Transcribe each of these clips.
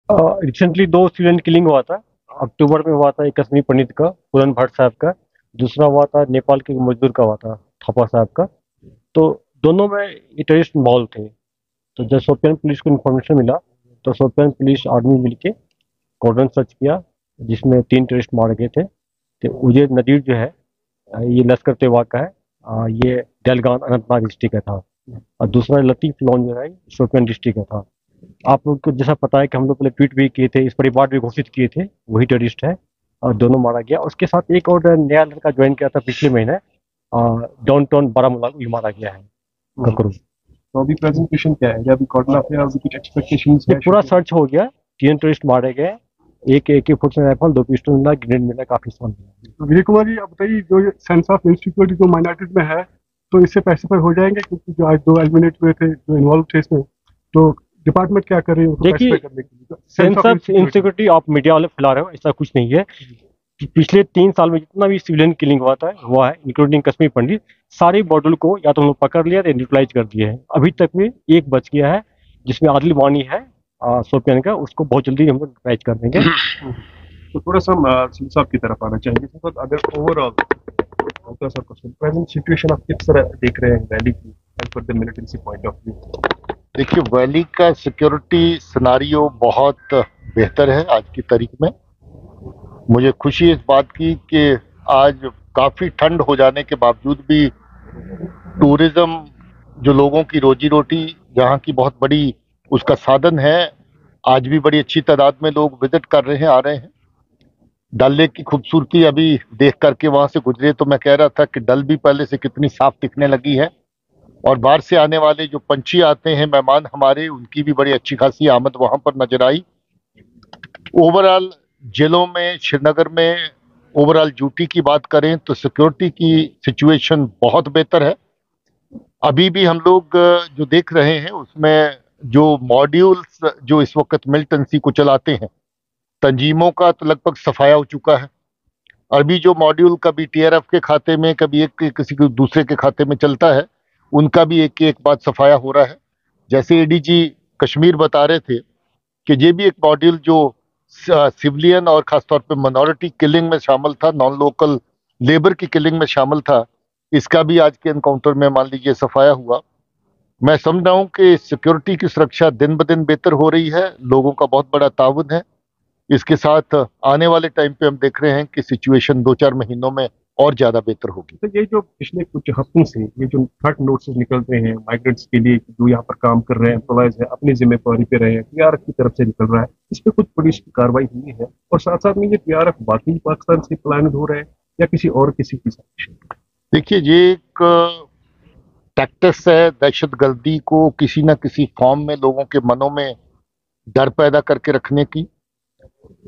Recently दो student killing हुआ था। अक्टूबर में हुआ था, एक कश्मीर पंडित का, पूरन भट्ट साहब का। दूसरा हुआ था नेपाल के एक मजदूर का हुआ था, थापा साहब का। तो दोनों में ये टेररिस्ट माहौल थे। तो जब शोपियान पुलिस को इन्फॉर्मेशन मिला, तो शोपियान पुलिस आर्मी मिलके कॉर्डन सर्च किया, जिसमें 3 टेररिस्ट मारे गए थे। तो उजैर नदीर जो है, ये लश्कर तैयबा का है। ये डलगान अनंतनाग डिस्ट्रिक्ट का था। और दूसरा लतीफ लॉन जो है, शोपियान डिस्ट्रिक्ट का था। आप लोग को जैसा पता है कि हम लोग पहले ट्वीट भी किए थे, इस पर रिवार्ड भी घोषित किए थे, वही टेररिस्ट है। और दोनों मारा गया। उसके साथ एक और नया लड़का ज्वाइन किया था पिछले महीने, डाउन टाउन बारामूला, ये मारा गया है, ककरू। तो अभी प्रेजेंटेशन क्या है, या अभी कॉर्डन अफेयर, अभी कुछ एक्सपेक्टेशंस ये है? पूरा सर्च हो गया। 3 टेररिस्ट मारे गए। एक AK-47 राइफल, 2 पिस्टल मिला, ग्रेनेड मिला, काफी सामान मिला। तो विजय कुमार जी, आप बताइए, जो सेंस ऑफ इनसिक्योरिटी जो माइनॉरिटीज में है, तो इससे पैसिफाई हो जाएंगे? क्योंकि जो आज 2 एलिमिनेट हुए थे, जो इन्वॉल्व थे इसमें, तो डिपार्टमेंट क्या कर रही है उनको देखिए, पैसिफाई करने के लिए? Sense sense of of insecurity. Insecurity आप मीडिया वाले फैला रहे हो, ऐसा कुछ नहीं है। कि पिछले 3 साल में जितना भी सिविलियन किलिंग हुआ है, इंक्लूडिंग कश्मीर पंडित, सारे मॉड्यूल को या तो हम लोग पकड़ लिया या न्यूट्रलाइज कर दिए हैं। अभी तक में एक बच गया है, जिसमें आदिल वानी है, शोपियान का। उसको बहुत जल्दी हम लोग न्यूट्रलाइज कर देंगे। तो थोड़ा सा हम सिंह साहब की तरफ आना चाहेंगे। तो अगर ओवरऑल आपका सर क्वेश्चन, प्रेजेंट सिचुएशन आप किस तरह देख रहे हैं वैली की, as per the militancy point of view? देखिए, वैली का सिक्योरिटी सिनारियो बहुत बेहतर है आज की तारीख में। मुझे खुशी इस बात की कि आज काफी ठंड हो जाने के बावजूद भी टूरिज्म, जो लोगों की रोजी रोटी, जहाँ की बहुत बड़ी उसका साधन है, आज भी बड़ी अच्छी तादाद में लोग विजिट कर रहे हैं, आ रहे हैं। डल लेक की खूबसूरती अभी देख करके वहां से गुजरे तो मैं कह रहा था कि डल भी पहले से कितनी साफ दिखने लगी है। और बाहर से आने वाले जो पंछी आते हैं, मेहमान हमारे, उनकी भी बड़ी अच्छी खासी आमद वहां पर नजर आई। ओवरऑल जिलों में, श्रीनगर में ओवरऑल ड्यूटी की बात करें तो सिक्योरिटी की सिचुएशन बहुत बेहतर है। अभी भी हम लोग जो देख रहे हैं उसमें जो मॉड्यूल्स जो इस वक्त मिलिटेंसी को चलाते हैं, तंजीमों का तो लगभग सफाया हो चुका है। अभी जो मॉड्यूल कभी TRF के खाते में, कभी एक किसी के दूसरे के खाते में चलता है, उनका भी एक एक बात सफाया हो रहा है। जैसे ADG कश्मीर बता रहे थे कि ये भी एक मॉड्यूल जो सिविलियन और खासतौर पे मिनॉरिटी किलिंग में शामिल था, नॉन लोकल लेबर की किलिंग में शामिल था, इसका भी आज के एनकाउंटर में मान लीजिए सफाया हुआ। मैं समझ रहा हूँ कि सिक्योरिटी की सुरक्षा दिन ब दिन बेहतर हो रही है, लोगों का बहुत बड़ा ताउन है। इसके साथ आने वाले टाइम पे हम देख रहे हैं कि सिचुएशन 2-4 महीनों में और ज्यादा बेहतर होगी। तो ये जो पिछले कुछ हफ्तों से ये जो थर्ड नोटिस निकल रहे हैं माइग्रेंट्स के लिए, जो यहाँ पर काम कर रहे हैं, एम्प्लॉयज है, अपनी जिम्मेदारी पे रहे हैं, TRF की तरफ से निकल रहा है, इस पे कुछ पुलिस की कार्रवाई हुई है? और साथ साथ में ये TRF बाकी पाकिस्तान से प्लान हो रहे हैं, या किसी और किसी की साजिश? देखिए, ये एक टैक्टिस है दहशतगर्दी को किसी न किसी फॉर्म में लोगों के मनों में डर पैदा करके रखने की।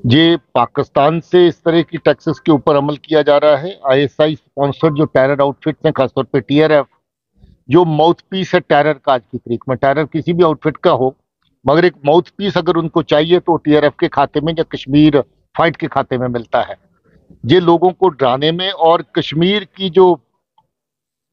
ये पाकिस्तान से इस तरह की टैक्सेस के ऊपर अमल किया जा रहा है। ISI स्पॉन्सर्ड जो टेरर आउटफिट्स हैं, खासतौर पे TRF, जो माउथ पीस है टेरर का आज की तारीख में, टेरर किसी भी आउटफिट का हो, मगर एक माउथ पीस अगर उनको चाहिए तो TRF के खाते में या कश्मीर फाइट के खाते में मिलता है। ये लोगों को डराने में, और कश्मीर की जो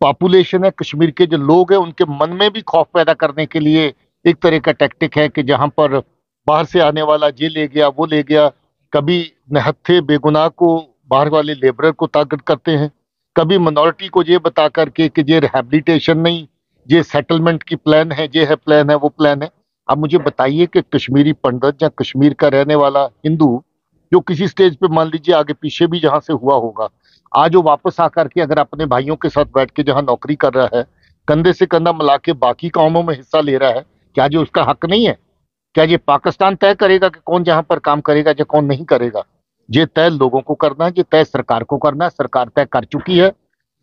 पॉपुलेशन है, कश्मीर के जो लोग हैं, उनके मन में भी खौफ पैदा करने के लिए एक तरह का टैक्टिक है कि जहां पर बाहर से आने वाला ये ले गया, वो ले गया। कभी निहत्थे बेगुनाह को, बाहर वाले लेबरर को टारगेट करते हैं, कभी मिनॉरिटी को ये बता करके कि ये रिहैबिलिटेशन नहीं, ये सेटलमेंट की प्लान है, ये है प्लान है, वो प्लान है। अब मुझे बताइए कि कश्मीरी पंडित या कश्मीर का रहने वाला हिंदू जो किसी स्टेज पे मान लीजिए आगे पीछे भी जहां से हुआ होगा, आज वो वापस आकर के अगर अपने भाइयों के साथ बैठ के जहां नौकरी कर रहा है, कंधे से कंधा मिला के बाकी कामों में हिस्सा ले रहा है, क्या जो उसका हक नहीं है? क्या ये पाकिस्तान तय करेगा कि कौन जहां पर काम करेगा या कौन नहीं करेगा? ये तय लोगों को करना है, ये तय सरकार को करना है। सरकार तय कर चुकी है,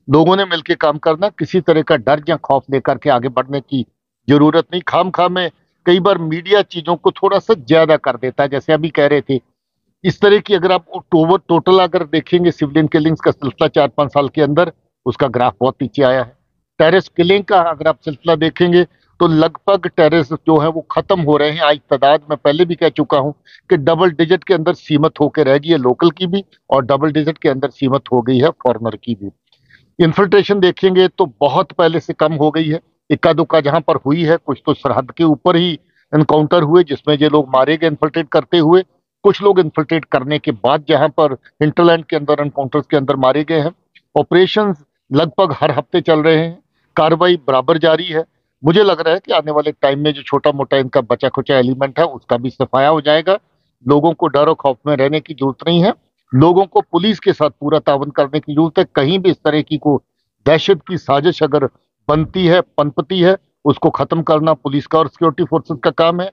लोगों ने मिलकर काम करना। किसी तरह का डर या खौफ लेकर के आगे बढ़ने की जरूरत नहीं। खाम खा में कई बार मीडिया चीजों को थोड़ा सा ज्यादा कर देता है। जैसे अभी कह रहे थे, इस तरह की अगर आप टोटल अगर देखेंगे सिविलियन किलिंग्स का सिलसिला 4-5 साल के अंदर, उसका ग्राफ बहुत नीचे आया है। टेररिस्ट किलिंग का अगर आप सिलसिला देखेंगे तो लगभग टेररिस्ट जो है वो खत्म हो रहे हैं। आज तादाद मैं पहले भी कह चुका हूं कि डबल डिजिट के अंदर सीमित होकर रह गई है लोकल की भी, और डबल डिजिट के अंदर सीमित हो गई है फॉरनर की भी। इन्फिल्ट्रेशन देखेंगे तो बहुत पहले से कम हो गई है। इक्का दुक्का जहां पर हुई है, कुछ तो सरहद के ऊपर ही एनकाउंटर हुए जिसमें ये लोग मारे गए इन्फिल्ट्रेट करते हुए, कुछ लोग इन्फिल्ट्रेट करने के बाद जहां पर हिंटरलैंड के अंदर एनकाउंटर्स के अंदर मारे गए हैं। ऑपरेशंस लगभग हर हफ्ते चल रहे हैं, कार्रवाई बराबर जारी है। मुझे लग रहा है कि आने वाले टाइम में जो छोटा मोटा इनका बचा खुचा एलिमेंट है उसका भी सफाया हो जाएगा। लोगों को डर और खौफ में रहने की जरूरत नहीं है। लोगों को पुलिस के साथ पूरा ताउन करने की जरूरत है। कहीं भी इस तरह की को दहशत की साजिश अगर बनती है, पनपती है, उसको खत्म करना पुलिस का और सिक्योरिटी फोर्सेस का काम है।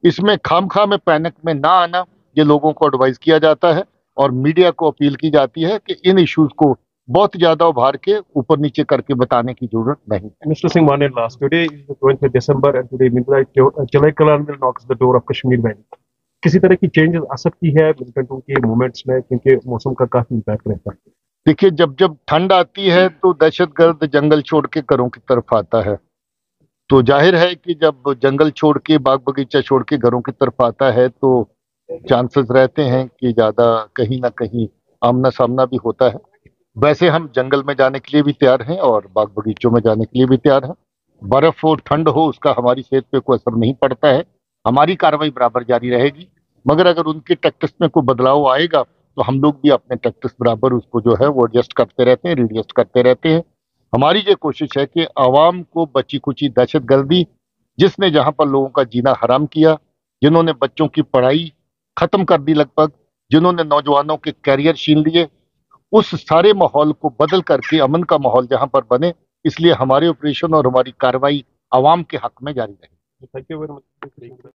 इसमें खामखा में पैनिक में ना आना, ये लोगों को एडवाइस किया जाता है और मीडिया को अपील की जाती है कि इन इश्यूज को बहुत ज्यादा उभार के ऊपर नीचे करके बताने की जरूरत नहीं है। Mr. Singh Mane, last today is the 20th December and today midnight Chalai Kalan will knocks the door of Kashmir Valley. किसी तरह की चेंजेस आ सकती है मिलिटेंटों के मूवमेंट्स में, क्योंकि मौसम का काफी इम्पैक्ट रहता है। देखिए, जब जब ठंड आती है तो दहशतगर्द जंगल छोड़ के घरों की तरफ आता है। तो जाहिर है कि जब जंगल छोड़ के, बाग बगीचा छोड़ के घरों की तरफ आता है तो चांसेस रहते हैं कि ज्यादा कहीं ना कहीं आमना सामना भी होता है। वैसे हम जंगल में जाने के लिए भी तैयार हैं और बाग बगीचों में जाने के लिए भी तैयार हैं। बर्फ हो, ठंड हो, उसका हमारी सेहत पे कोई असर नहीं पड़ता है। हमारी कार्रवाई बराबर जारी रहेगी, मगर अगर उनके टैक्टिक्स में कोई बदलाव आएगा तो हम लोग भी अपने टैक्टिक्स बराबर उसको जो है वो एडजस्ट करते रहते हैं, रिएडजस्ट करते रहते हैं। हमारी ये कोशिश है कि आवाम को बची खुची दहशतगर्दी, जिसने जहां पर लोगों का जीना हराम किया, जिन्होंने बच्चों की पढ़ाई खत्म कर दी लगभग, जिन्होंने नौजवानों के कैरियर छीन लिए, उस सारे माहौल को बदल करके अमन का माहौल जहां पर बने, इसलिए हमारे ऑपरेशन और हमारी कार्रवाई आवाम के हक में जारी रहे। Thank you very much.